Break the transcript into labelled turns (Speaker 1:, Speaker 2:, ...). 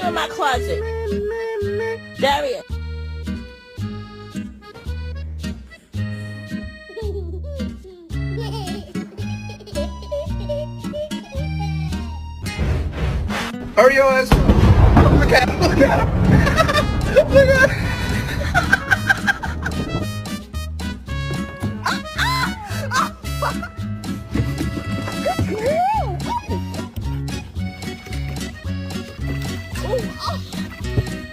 Speaker 1: you in my closet? Darius.
Speaker 2: Hurry your ass up. Look at him. Look at him.